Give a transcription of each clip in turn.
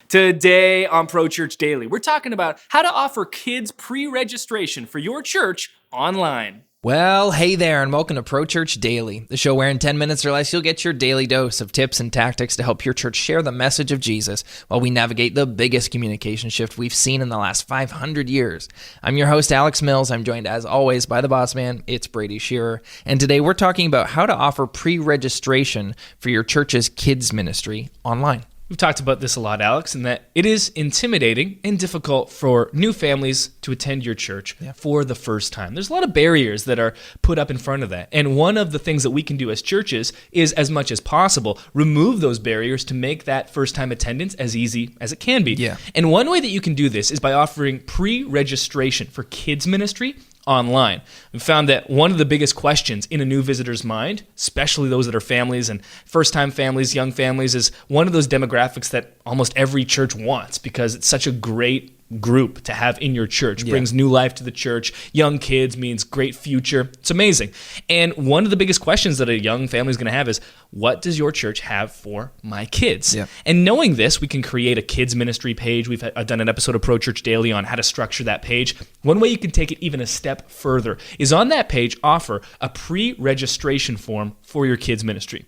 Today on Pro Church Daily, we're talking about how to offer kids pre-registration for your church online. Well, hey there, and welcome to Pro Church Daily, the show where in 10 minutes or less, you'll get your daily dose of tips and tactics to help your church share the message of Jesus while we navigate the biggest communication shift we've seen in the last 500 years. I'm your host, Alex Mills. I'm joined, as always, by the boss man. It's Brady Shearer. And today we're talking about how to offer pre-registration for your church's kids ministry online. We've talked about this a lot, Alex, and that it is intimidating and difficult for new families to attend your church for the first time. There's a lot of barriers that are put up in front of that. And one of the things that we can do as churches is, as much as possible, remove those barriers to make that first-time attendance as easy as it can be. Yeah. And one way that you can do this is by offering pre-registration for kids ministry online. We found that one of the biggest questions in a new visitor's mind, especially those that are families and first-time families, young families, is one of those demographics that almost every church wants because it's such a great group to have in your church. Brings new life to the church. Young kids means great future. It's amazing. And one of the biggest questions that a young family is going to have is, what does your church have for my kids? Yeah. And knowing this, we can create a kids ministry page. We've done an episode of Pro Church Daily on how to structure that page. One way you can take it even a step further is on that page, offer a pre-registration form for your kids ministry.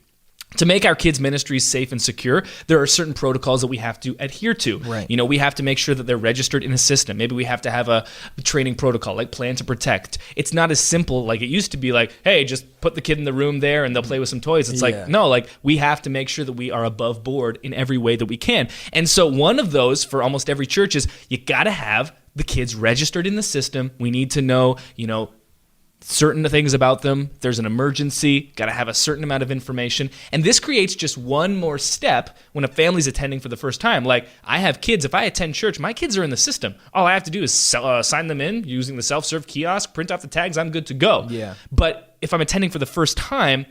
To make our kids' ministries safe and secure, there are certain protocols that we have to adhere to. Right. You know, we have to make sure that they're registered in a system. Maybe we have to have a training protocol, like Plan to Protect. It's not as simple like it used to be, like, hey, just put the kid in the room there and they'll play with some toys. It's like, no, like, we have to make sure that we are above board in every way that we can. And so one of those for almost every church is you got to have the kids registered in the system. We need to know, certain things about them. If there's an emergency, got to have a certain amount of information. And this creates just one more step when a family's attending for the first time. Like, I have kids. If I attend church, my kids are in the system. All I have to do is sign them in using the self-serve kiosk, print off the tags, I'm good to go. Yeah. But if I'm attending for the first time,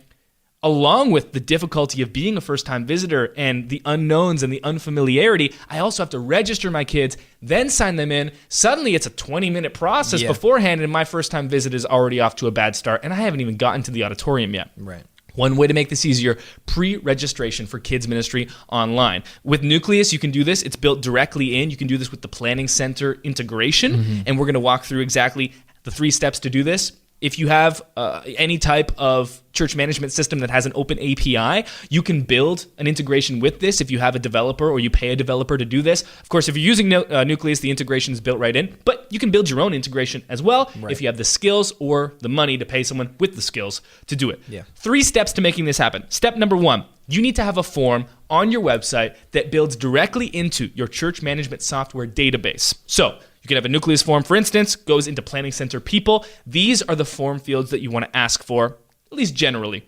along with the difficulty of being a first-time visitor and the unknowns and the unfamiliarity, I also have to register my kids, then sign them in. Suddenly, it's a 20-minute process beforehand, and my first-time visit is already off to a bad start, and I haven't even gotten to the auditorium yet. Right. One way to make this easier, pre-registration for kids ministry online. With Nucleus, you can do this. It's built directly in. You can do this with the Planning Center integration, and we're going to walk through exactly the 3 steps to do this. If you have any type of church management system that has an open API, you can build an integration with this if you have a developer or you pay a developer to do this. Of course, if you're using Nucleus, the integration is built right in, but you can build your own integration as well if you have the skills or the money to pay someone with the skills to do it. 3 steps to making this happen. Step number 1, you need to have a form on your website that builds directly into your church management software database. So, you can have a Nucleus form, for instance, goes into Planning Center People. These are the form fields that you want to ask for, at least generally.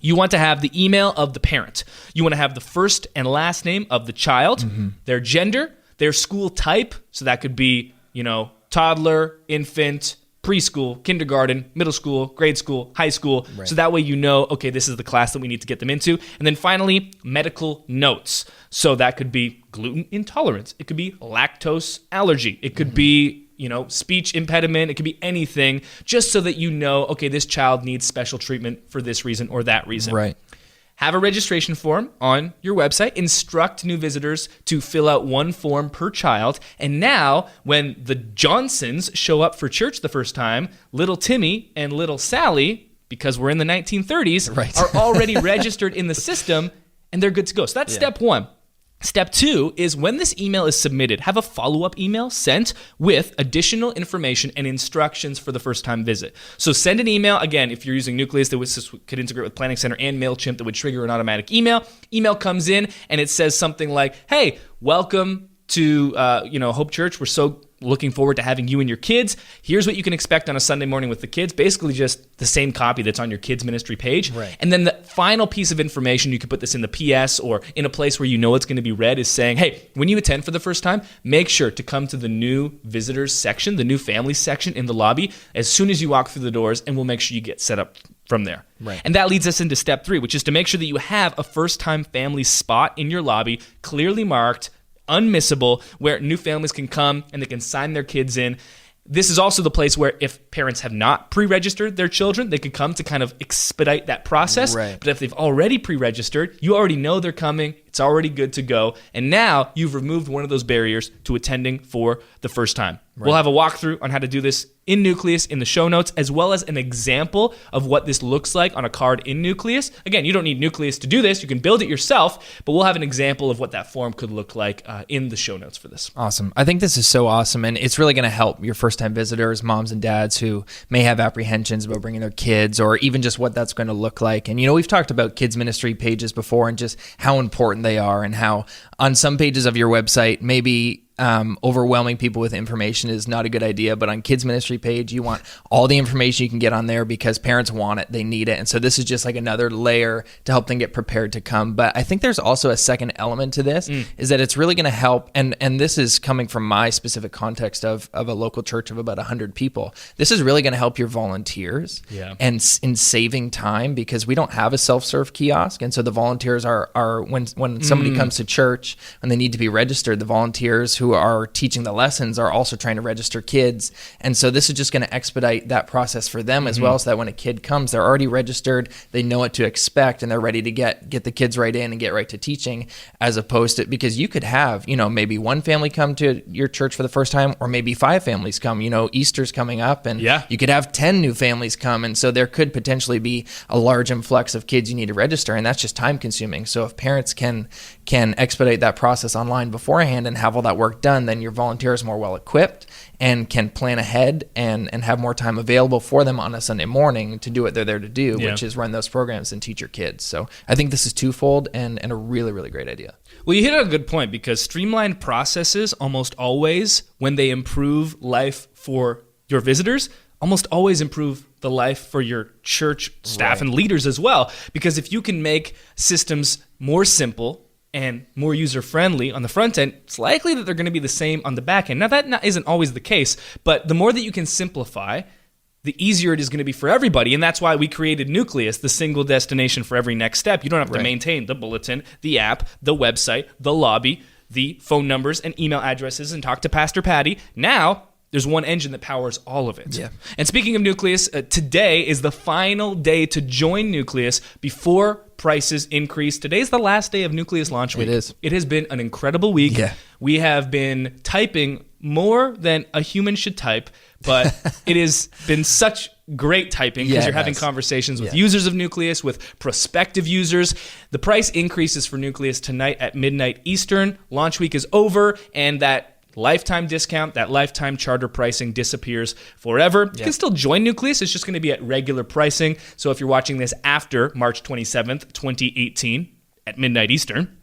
You want to have the email of the parent. You want to have the first and last name of the child, their gender, their school type. So that could be, toddler, infant, preschool, kindergarten, middle school, grade school, high school. So that way you know, okay, this is the class that we need to get them into. And then finally, medical notes. So that could be gluten intolerance. It could be lactose allergy. It could be, speech impediment. It could be anything, just so that you know, okay, this child needs special treatment for this reason or that reason. Right. Have a registration form on your website. Instruct new visitors to fill out 1 form per child. And now, when the Johnsons show up for church the first time, little Timmy and little Sally, because we're in the 1930s, are already registered in the system, and they're good to go. So that's step 1. Step 2 is when this email is submitted, have a follow-up email sent with additional information and instructions for the first-time visit. So send an email. Again, if you're using Nucleus, that could integrate with Planning Center and MailChimp, that would trigger an automatic email. Email comes in, and it says something like, hey, welcome to Hope Church. We're so looking forward to having you and your kids. Here's what you can expect on a Sunday morning with the kids. Basically just the same copy that's on your kids ministry page. Right. And then the final piece of information, you could put this in the PS or in a place where you know it's going to be read, is saying, hey, when you attend for the first time, make sure to come to the new visitors section, the new families section in the lobby as soon as you walk through the doors, and we'll make sure you get set up from there. Right. And that leads us into step 3, which is to make sure that you have a first-time family spot in your lobby, clearly marked, unmissable, where new families can come and they can sign their kids in. This is also the place where if parents have not pre-registered their children, they could come to kind of expedite that process. Right. But if they've already pre-registered, you already know they're coming. It's already good to go. And now you've removed one of those barriers to attending for the first time. Right. We'll have a walkthrough on how to do this in Nucleus in the show notes, as well as an example of what this looks like on a card in Nucleus. Again, you don't need Nucleus to do this. You can build it yourself, but we'll have an example of what that form could look like in the show notes for this. Awesome. I think this is so awesome, and it's really going to help your first-time visitors, moms and dads who may have apprehensions about bringing their kids, or even just what that's going to look like. And, we've talked about kids ministry pages before and just how important they are, and how on some pages of your website, maybe overwhelming people with information is not a good idea, but on kids ministry page, you want all the information you can get on there because parents want it, they need it. And so this is just like another layer to help them get prepared to come. But I think there's also a second element to this, is that it's really going to help. And this is coming from my specific context of a local church of about 100 people. This is really going to help your volunteers and in saving time, because we don't have a self-serve kiosk. And so the volunteers are when somebody comes to church and they need to be registered, the volunteers who are teaching the lessons are also trying to register kids. And so this is just going to expedite that process for them as well, so that when a kid comes, they're already registered, they know what to expect, and they're ready to get the kids right in and get right to teaching, as opposed to, because you could have, maybe one family come to your church for the first time, or maybe 5 families come. Easter's coming up, and you could have 10 new families come. And so there could potentially be a large influx of kids you need to register, and that's just time consuming. So if parents can expedite that process online beforehand and have all that work done, then your volunteers are more well equipped and can plan ahead and have more time available for them on a Sunday morning to do what they're there to do, which is run those programs and teach your kids. So I think this is twofold and a really, really great idea. Well, you hit on a good point, because streamlined processes almost always, when they improve life for your visitors, almost always improve the life for your church staff and leaders as well. Because if you can make systems more simple and more user-friendly on the front end, it's likely that they're going to be the same on the back end. Now, that isn't always the case, but the more that you can simplify, the easier it is going to be for everybody. And that's why we created Nucleus, the single destination for every next step. You don't have to maintain the bulletin, the app, the website, the lobby, the phone numbers and email addresses, and talk to Pastor Patty. Now, there's one engine that powers all of it. Yeah. And speaking of Nucleus, today is the final day to join Nucleus before prices increase. Today's the last day of Nucleus launch week. It is. It has been an incredible week. Yeah. We have been typing more than a human should type, but it has been such great typing, because you're having conversations with users of Nucleus, with prospective users. The price increases for Nucleus tonight at midnight Eastern. Launch week is over, and that lifetime discount, that lifetime charter pricing disappears forever. You can still join Nucleus. It's just going to be at regular pricing. So if you're watching this after March 27th, 2018 at midnight Eastern,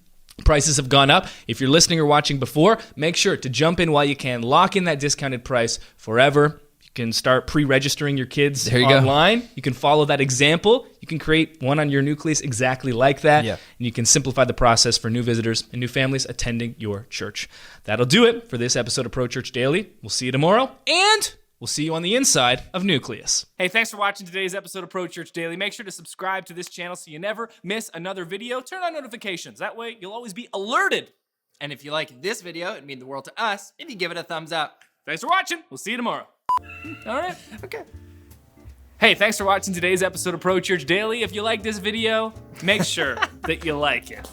prices have gone up. If you're listening or watching before, make sure to jump in while you can. Lock in that discounted price forever. You can start pre-registering your kids online. You can follow that example. You can create one on your Nucleus exactly like that. And you can simplify the process for new visitors and new families attending your church. That'll do it for this episode of Pro Church Daily. We'll see you tomorrow, and we'll see you on the inside of Nucleus. Hey, thanks for watching today's episode of Pro Church Daily. Make sure to subscribe to this channel so you never miss another video. Turn on notifications. That way, you'll always be alerted. And if you like this video, it'd mean the world to us if you give it a thumbs up. Thanks for watching. We'll see you tomorrow. All right. Okay. Hey, thanks for watching today's episode of Pro Church Daily. If you like this video, make sure that you like it.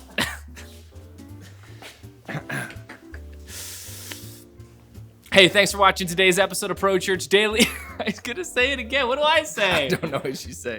Hey, thanks for watching today's episode of Pro Church Daily. I was going to say it again. What do I say? I don't know what you say.